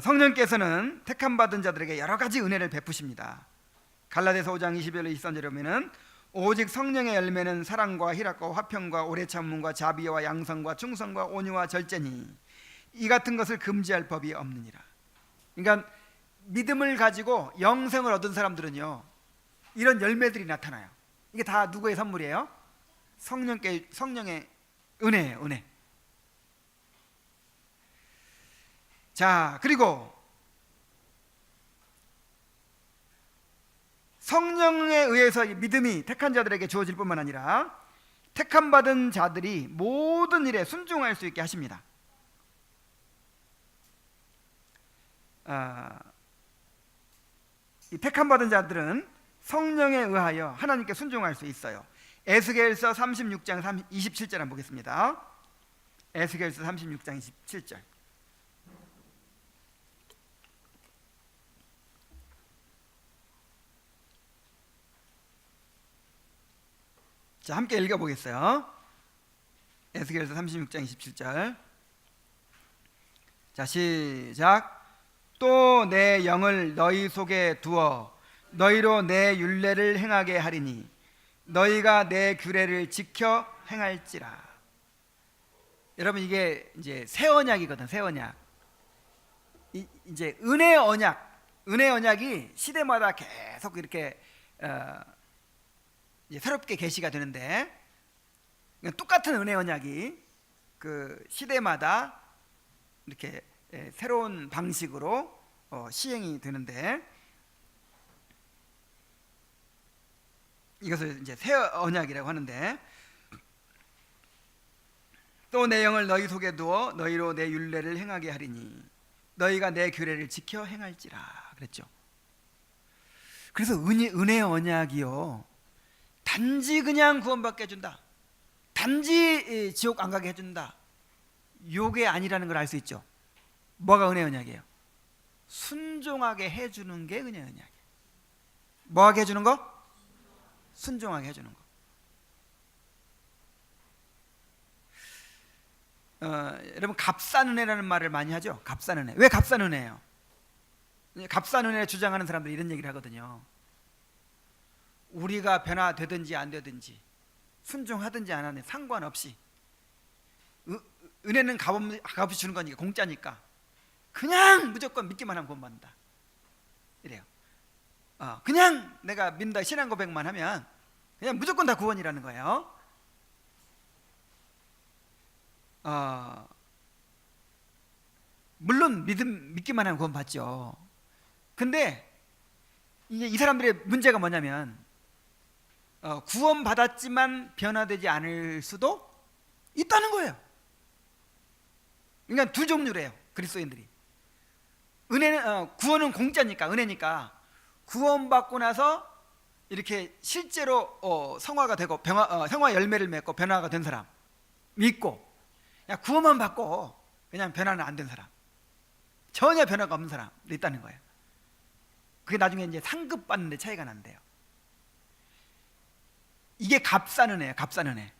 성령께서는 택함 받은 자들에게 여러 가지 은혜를 베푸십니다. 갈라디아서 5장 21절 23절에 보면은 오직 성령의 열매는 사랑과 희락과 화평과 오래 참음과 자비와 양성과 충성과 온유와 절제니 이 같은 것을 금지할 법이 없느니라. 그러니까 믿음을 가지고 영생을 얻은 사람들은요 이런 열매들이 나타나요. 이게 다 누구의 선물이에요? 성령의 은혜예요. 은혜. 자, 그리고 성령에 의해서 믿음이 택한 자들에게 주어질 뿐만 아니라 택함 받은 자들이 모든 일에 순종할 수 있게 하십니다. 이 택함 받은 자들은 성령에 의하여 하나님께 순종할 수 있어요. 에스겔서 36장 27절 한번 보겠습니다. 에스겔서 36장 27절. 자, 함께 읽어보겠어요. 에스겔서 36장 27절. 자, 시작. 또 내 영을 너희 속에 두어 너희로 내 율례를 행하게 하리니 너희가 내 규례를 지켜 행할지라. 여러분, 이게 이제 새 언약이거든. 새 언약. 이제 은혜 언약이 시대마다 계속 이렇게 이제 새롭게 계시가 되는데, 똑같은 은혜 언약이 그 시대마다 이렇게 새로운 방식으로 시행이 되는데, 이것을 이제 새 언약이라고 하는데, 또 내 영을 너희 속에 두어 너희로 내 율례를 행하게 하리니 너희가 내 규례를 지켜 행할지라 그랬죠. 그래서 은혜 언약이요, 단지 그냥 구원받게 해준다, 단지 지옥 안 가게 해준다, 요게 아니라는 걸 알 수 있죠. 뭐가 은혜 언약이에요? 순종하게 해주는 게 은혜 언약이에요. 뭐하게 해주는 거? 순종하게 해주는 거. 여러분, 값싼 은혜라는 말을 많이 하죠. 값싼 은혜. 왜 값싼 은혜예요? 값싼 은혜를 주장하는 사람들이 이런 얘기를 하거든요. 우리가 변화되든지 안 되든지, 순종하든지 안 하든지 상관없이 은혜는 값없이 주는 거니까, 공짜니까 그냥 무조건 믿기만 하면 구원받는다, 이래요. 그냥 내가 믿는다 신앙 고백만 하면 그냥 무조건 다 구원이라는 거예요. 물론 믿기만 하면 구원 받죠. 근데 이제 이 사람들의 문제가 뭐냐면, 구원 받았지만 변화되지 않을 수도 있다는 거예요. 그러니까 두 종류래요, 그리스도인들이. 구원은 공짜니까, 은혜니까 구원받고 나서 이렇게 실제로 성화가 되고 성화 열매를 맺고 변화가 된 사람 믿고, 그냥 구원만 받고 그냥 변화는 안 된 사람, 전혀 변화가 없는 사람도 있다는 거예요. 그게 나중에 이제 상급 받는데 차이가 난대요. 이게 값싼 은혜예요, 값싼 은혜.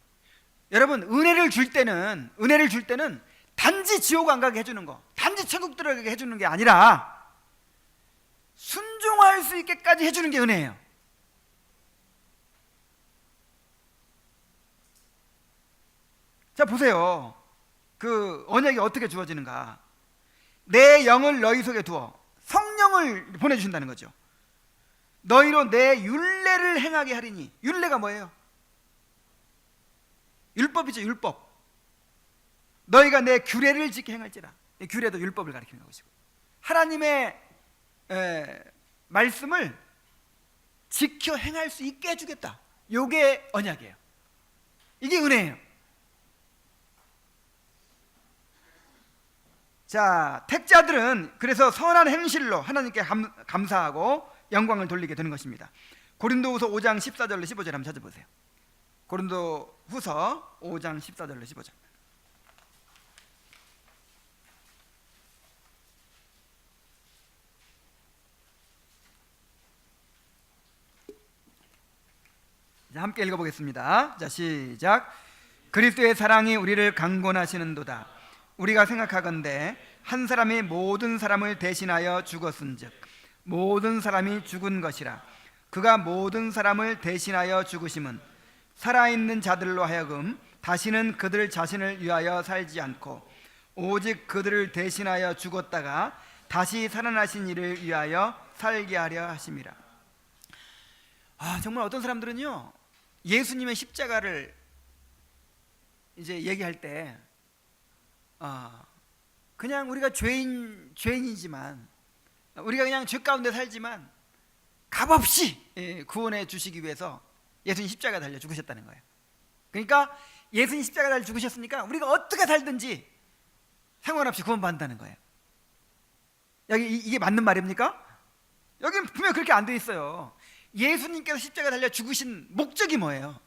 여러분, 은혜를 줄 때는 단지 지옥 안 가게 해주는 거, 단지 천국 들어가게 해주는 게 아니라 순종할 수 있게까지 해주는 게 은혜예요. 자, 보세요. 그 언약이 어떻게 주어지는가. 내 영을 너희 속에 두어, 성령을 보내주신다는 거죠. 너희로 내 율례를 행하게 하리니. 율례가 뭐예요? 율법이죠, 율법. 너희가 내 규례를 지켜 행할지라. 규례도 율법을 가리키는 것이고, 하나님의 말씀을 지켜 행할 수 있게 해주겠다, 요게 언약이에요. 이게 은혜예요. 자, 택자들은 그래서 선한 행실로 하나님께 감사하고 영광을 돌리게 되는 것입니다. 고린도후서 5장 14절로 15절 한번 찾아보세요. 고린도후서 5장 14절로 15절. 자, 함께 읽어보겠습니다. 자, 시작. 그리스도의 사랑이 우리를 강권하시는도다. 우리가 생각하건대 한 사람이 모든 사람을 대신하여 죽었은즉 모든 사람이 죽은 것이라. 그가 모든 사람을 대신하여 죽으심은 살아있는 자들로 하여금 다시는 그들 자신을 위하여 살지 않고 오직 그들을 대신하여 죽었다가 다시 살아나신 이를 위하여 살게 하려 하심이라. 정말 어떤 사람들은요, 예수님의 십자가를 이제 얘기할 때 그냥 우리가 죄인이지만 우리가 그냥 죄 가운데 살지만 값없이 구원해 주시기 위해서 예수님 십자가 달려 죽으셨다는 거예요. 그러니까 예수님 십자가 달려 죽으셨으니까 우리가 어떻게 살든지 상관없이 구원받는다는 거예요. 여기 이게 맞는 말입니까? 여기는 분명히 그렇게 안 돼 있어요. 예수님께서 십자가 달려 죽으신 목적이 뭐예요?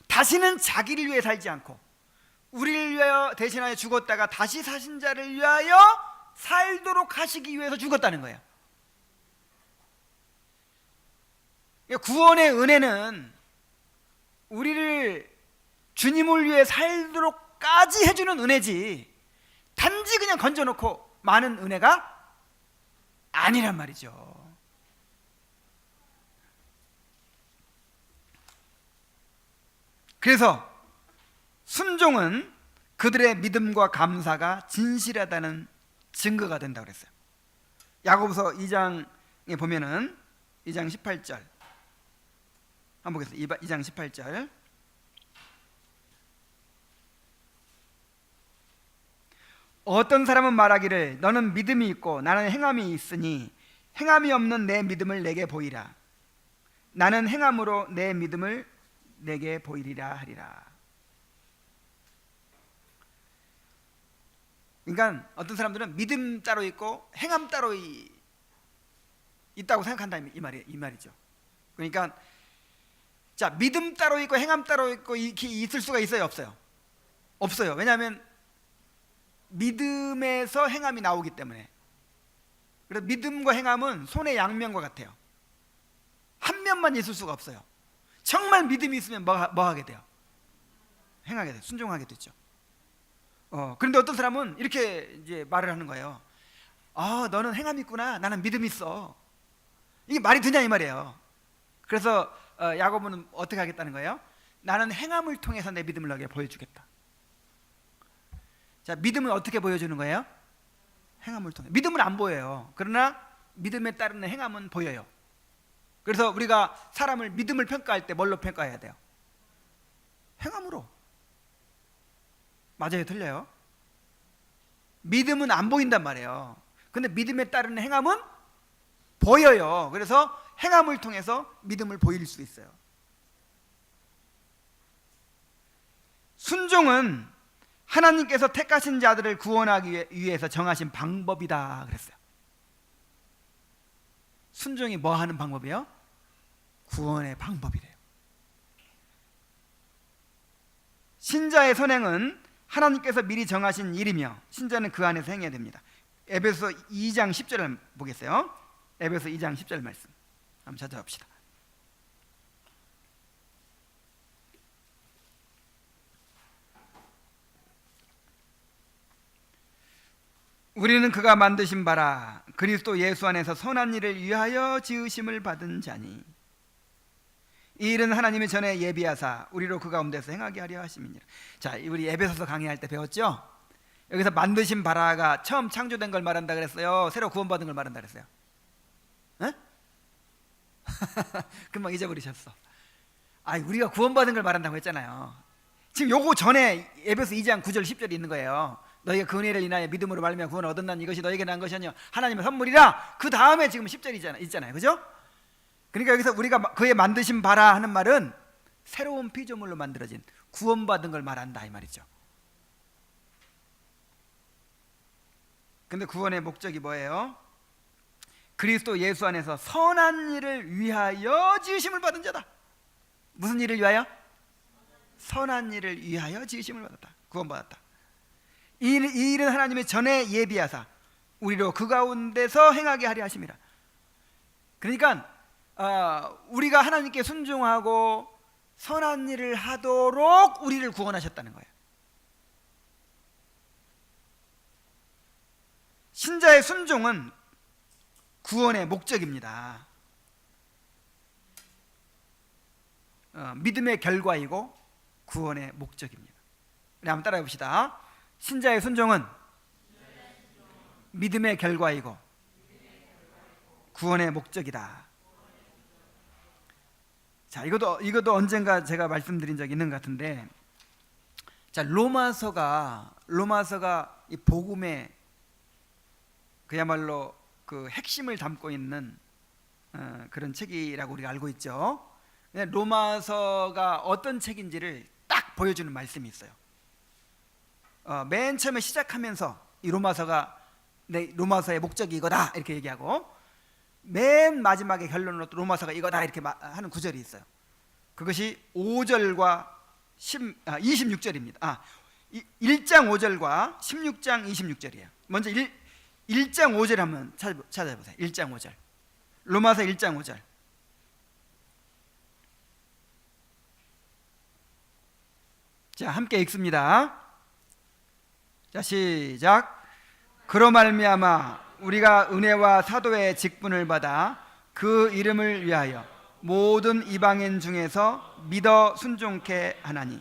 다시는 자기를 위해 살지 않고 우리를 위하여 대신하여 죽었다가 다시 사신 자를 위하여 살도록 하시기 위해서 죽었다는 거예요. 구원의 은혜는 우리를 주님을 위해 살도록까지 해주는 은혜지 단지 그냥 건져놓고 많은 은혜가 아니란 말이죠. 그래서 순종은 그들의 믿음과 감사가 진실하다는 증거가 된다고 그랬어요. 야고보서 2장에 보면은 2장 18절 한번 보겠습니다. 2장 18절. 어떤 사람은 말하기를 너는 믿음이 있고 나는 행함이 있으니 행함이 없는 내 믿음을 내게 보이라. 나는 행함으로 내 믿음을 내게 보이리라 하리라. 그러니까 어떤 사람들은 믿음 따로 있고 행함 따로 있다고 생각한다 이 말이죠. 그러니까 자, 믿음 따로 있고 행함 따로 있고 있을 수가 있어요, 없어요? 없어요. 왜냐하면 믿음에서 행함이 나오기 때문에. 그래서 믿음과 행함은 손의 양면과 같아요. 한 면만 있을 수가 없어요. 정말 믿음이 있으면 뭐 하게 돼요? 행하게 돼요. 순종하게 되죠. 그런데 어떤 사람은 이렇게 이제 말을 하는 거예요. 너는 행함이 있구나. 나는 믿음이 있어. 이게 말이 되냐 이 말이에요. 그래서 야고보는 어떻게 하겠다는 거예요? 나는 행함을 통해서 내 믿음을 너에게 보여주겠다. 자, 믿음은 어떻게 보여주는 거예요? 행함을 통해. 믿음은 안 보여요. 그러나 믿음에 따르는 행함은 보여요. 그래서 우리가 사람을 믿음을 평가할 때 뭘로 평가해야 돼요? 행함으로. 맞아요, 틀려요? 믿음은 안 보인단 말이에요. 근데 믿음에 따르는 행함은 보여요. 그래서 행함을 통해서 믿음을 보일 수 있어요. 순종은 하나님께서 택하신 자들을 구원하기 위해서 정하신 방법이다 그랬어요. 순종이 뭐 하는 방법이에요? 구원의 방법이래요. 신자의 선행은 하나님께서 미리 정하신 일이며 신자는 그 안에서 행해야 됩니다. 에베소 2장 10절을 보겠어요. 에베소 2장 10절 말씀 한번 찾아봅시다. 우리는 그가 만드신 바라 그리스도 예수 안에서 선한 일을 위하여 지으심을 받은 자니 이 일은 하나님이 전에 예비하사 우리로 그 가운데서 행하게 하려 하심이니라. 자, 우리 에베소서 강의할 때 배웠죠? 여기서 만드신 바라가 처음 창조된 걸 말한다 그랬어요? 새로 구원받은 걸 말한다 그랬어요? 에? 금방 잊어버리셨어. 우리가 구원받은 걸 말한다고 했잖아요. 지금 요거 전에 에베소 2장 9절 10절이 있는 거예요. 너희가 그 은혜를 인하여 믿음으로 말미암아 구원을 얻었나니 이것이 너희에게 난 것이 아니요 하나님의 선물이라. 그 다음에 지금 10절이 있잖아요. 그죠? 그러니까 여기서 우리가 그의 만드신 바라 하는 말은 새로운 피조물로 만들어진 구원받은 걸 말한다 이 말이죠. 근데 구원의 목적이 뭐예요? 그리스도 예수 안에서 선한 일을 위하여 지으심을 받은 자다. 무슨 일을 위하여? 선한 일을 위하여 지으심을 받았다. 구원받았다. 이 일은 하나님의 전에 예비하사 우리로 그 가운데서 행하게 하려 하심이라. 그러니까 우리가 하나님께 순종하고 선한 일을 하도록 우리를 구원하셨다는 거예요. 신자의 순종은 구원의 목적입니다. 믿음의 결과이고 구원의 목적입니다. 우리 한번 따라해 봅시다. 신자의 순종은 믿음의 결과이고 구원의 목적이다. 자, 이것도 언젠가 제가 말씀드린 적이 있는 것 같은데, 자, 로마서가 이 복음의 그야말로 그 핵심을 담고 있는 그런 책이라고 우리가 알고 있죠. 로마서가 어떤 책인지를 딱 보여주는 말씀이 있어요. 맨 처음에 시작하면서 이 로마서의 목적이 이거다 이렇게 얘기하고, 맨 마지막에 결론으로 또 로마서가 이거다 이렇게 하는 구절이 있어요. 그것이 5절과 26절입니다. 1장 5절과 16장 26절이에요. 먼저 1장 5절 한번 찾아보세요. 1장 5절. 로마서 1장 5절. 자, 함께 읽습니다. 자, 시작. 그로 말미암아 우리가 은혜와 사도의 직분을 받아 그 이름을 위하여 모든 이방인 중에서 믿어 순종케 하나니.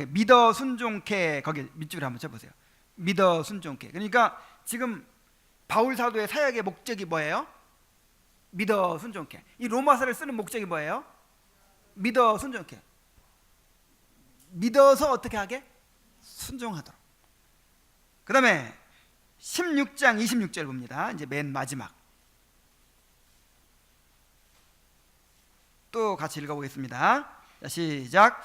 믿어 순종케, 거기 밑줄을 한번 쳐보세요. 믿어 순종케. 그러니까 지금 바울 사도의 사역의 목적이 뭐예요? 믿어 순종케. 이 로마서를 쓰는 목적이 뭐예요? 믿어 순종케. 믿어서 어떻게 하게? 순종하도록. 그 다음에 16장 26절 봅니다. 이제 맨 마지막. 또 같이 읽어보겠습니다. 자, 시작.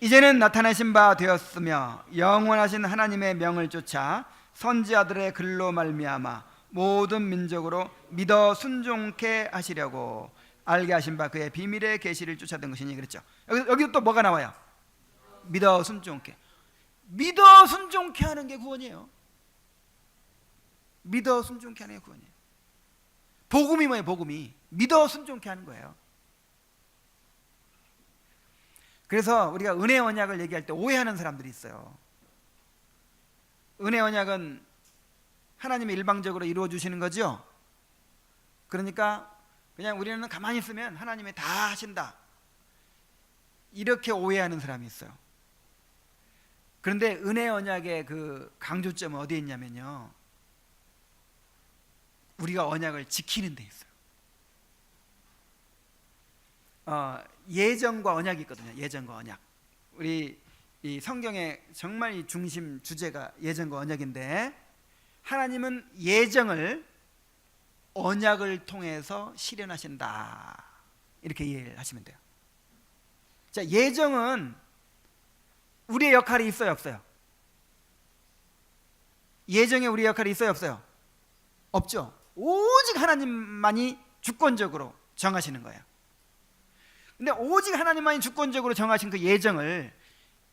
이제는 나타내신 바 되었으며 영원하신 하나님의 명을 쫓아 선지자들의 글로 말미암아 모든 민족으로 믿어 순종케 하시려고 알게 하신 바 그의 비밀의 계시를 쫓아든 것이니 그랬죠. 여기 또 뭐가 나와요? 믿어 순종케. 믿어 순종케 하는 게 구원이에요. 믿어 순종케 하는 게 구원이에요. 복음이 뭐예요? 복음이 믿어 순종케 하는 거예요. 그래서 우리가 은혜 언약을 얘기할 때 오해하는 사람들이 있어요. 은혜 언약은 하나님이 일방적으로 이루어 주시는 거죠. 그러니까 그냥 우리는 가만히 있으면 하나님이 다 하신다, 이렇게 오해하는 사람이 있어요. 그런데 은혜 언약의 그 강조점은 어디에 있냐면요, 우리가 언약을 지키는 데 있어요. 예정과 언약이 있거든요. 예정과 언약. 우리 이 성경의 정말 이 중심 주제가 예정과 언약인데, 하나님은 예정을 언약을 통해서 실현하신다, 이렇게 이해를 하시면 돼요. 자, 예정은 우리의 역할이 있어요, 없어요? 예정에 우리의 역할이 있어요, 없어요? 없죠. 오직 하나님만이 주권적으로 정하시는 거예요. 근데 오직 하나님만이 주권적으로 정하신 그 예정을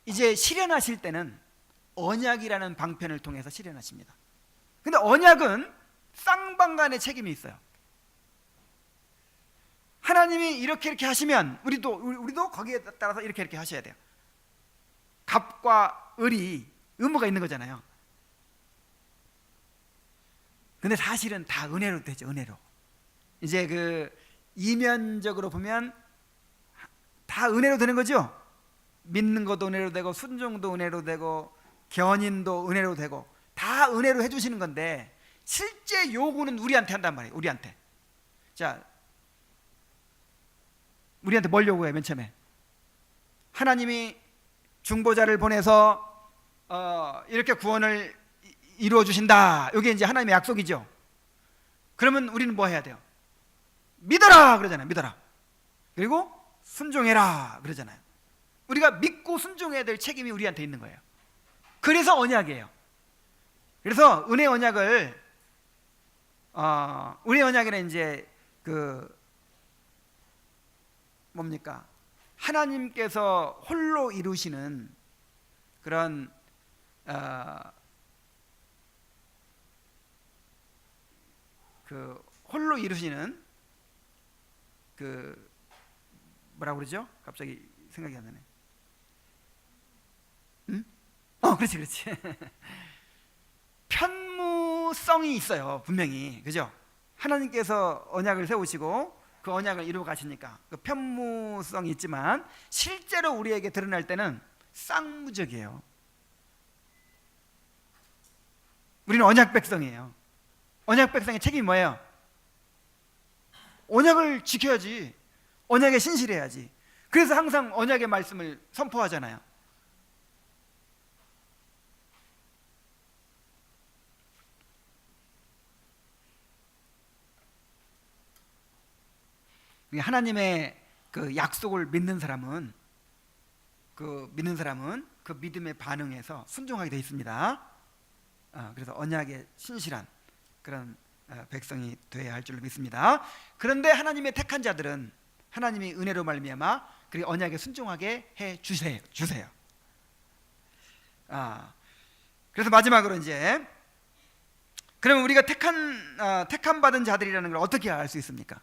이제 실현하실 때는 언약이라는 방편을 통해서 실현하십니다. 근데 언약은 쌍방간의 책임이 있어요. 하나님이 이렇게 하시면 우리도 거기에 따라서 이렇게 하셔야 돼요. 갑과 을이 의무가 있는 거잖아요. 근데 사실은 다 은혜로 되죠. 은혜로. 이제 그 이면적으로 보면 다 은혜로 되는 거죠. 믿는 것도 은혜로 되고, 순종도 은혜로 되고, 견인도 은혜로 되고, 다 은혜로 해주시는 건데, 실제 요구는 우리한테 한단 말이에요. 우리한테. 자, 우리한테 뭘 요구해요? 맨 처음에 하나님이 중보자를 보내서 이렇게 구원을 이루어 주신다, 이게 이제 하나님의 약속이죠. 그러면 우리는 뭐 해야 돼요? 믿어라 그러잖아요. 믿어라. 그리고 순종해라 그러잖아요. 우리가 믿고 순종해야 될 책임이 우리한테 있는 거예요. 그래서 언약이에요. 그래서 은혜 언약을 은혜 언약에는 이제 그 뭡니까? 하나님께서 홀로 이루시는 그런 그 홀로 이루시는 그 뭐라고 그러죠? 갑자기 생각이 안 나네. 응? 그렇지. 편무성이 있어요, 분명히. 그죠? 하나님께서 언약을 세우시고 그 언약을 이루어 가시니까 그 편무성이 있지만 실제로 우리에게 드러날 때는 쌍무적이에요. 우리는 언약 백성이에요. 언약 백성의 책임이 뭐예요? 언약을 지켜야지. 언약에 신실해야지. 그래서 항상 언약의 말씀을 선포하잖아요. 하나님의 그 약속을 믿는 사람은 그 믿음에 반응해서 순종하게 되어 있습니다. 그래서 언약에 신실한 그런 백성이 되어야 할 줄로 믿습니다. 그런데 하나님의 택한 자들은 하나님이 은혜로 말미암아 그리고 언약에 순종하게 해 주세요. 그래서 마지막으로 이제 그러면 우리가 택함 받은 자들이라는 걸 어떻게 알 수 있습니까?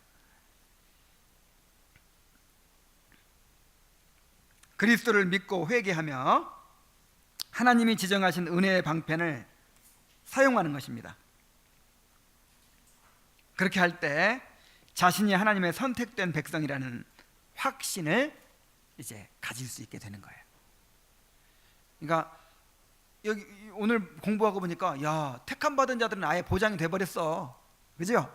그리스도를 믿고 회개하며 하나님이 지정하신 은혜의 방편을 사용하는 것입니다. 그렇게 할 때 자신이 하나님의 선택된 백성이라는 확신을 이제 가질 수 있게 되는 거예요. 그러니까 여기 오늘 공부하고 보니까 야, 택함 받은 자들은 아예 보장이 돼 버렸어. 그죠?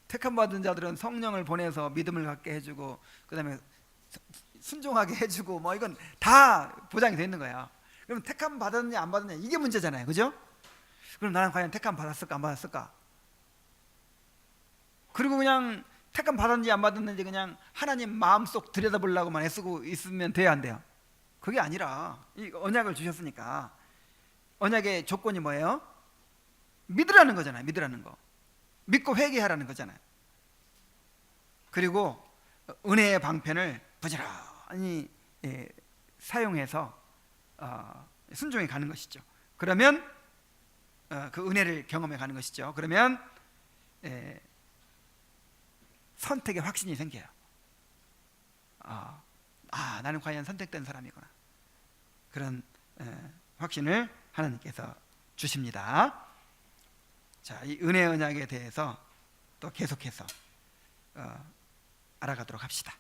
택함 받은 자들은 성령을 보내서 믿음을 갖게 해주고 그다음에 순종하게 해주고 뭐 이건 다 보장이 돼 있는 거야. 그럼 택함 받았냐 안 받았냐 이게 문제잖아요. 그죠? 그럼 나는 과연 택함 받았을까 안 받았을까? 그리고 그냥 택함 받았는지 안 받았는지 그냥 하나님 마음속 들여다보려고만 애쓰고 있으면 돼야 안 돼요? 그게 아니라 이 언약을 주셨으니까 언약의 조건이 뭐예요? 믿으라는 거잖아요. 믿으라는 거. 믿고 회개하라는 거잖아요. 그리고 은혜의 방편을 부지런히 사용해서 순종해 가는 것이죠. 그러면 그 은혜를 경험해 가는 것이죠. 그러면 선택의 확신이 생겨요. 나는 과연 선택된 사람이구나. 그런 확신을 하나님께서 주십니다. 자, 이 은혜 언약에 대해서 또 계속해서 알아가도록 합시다.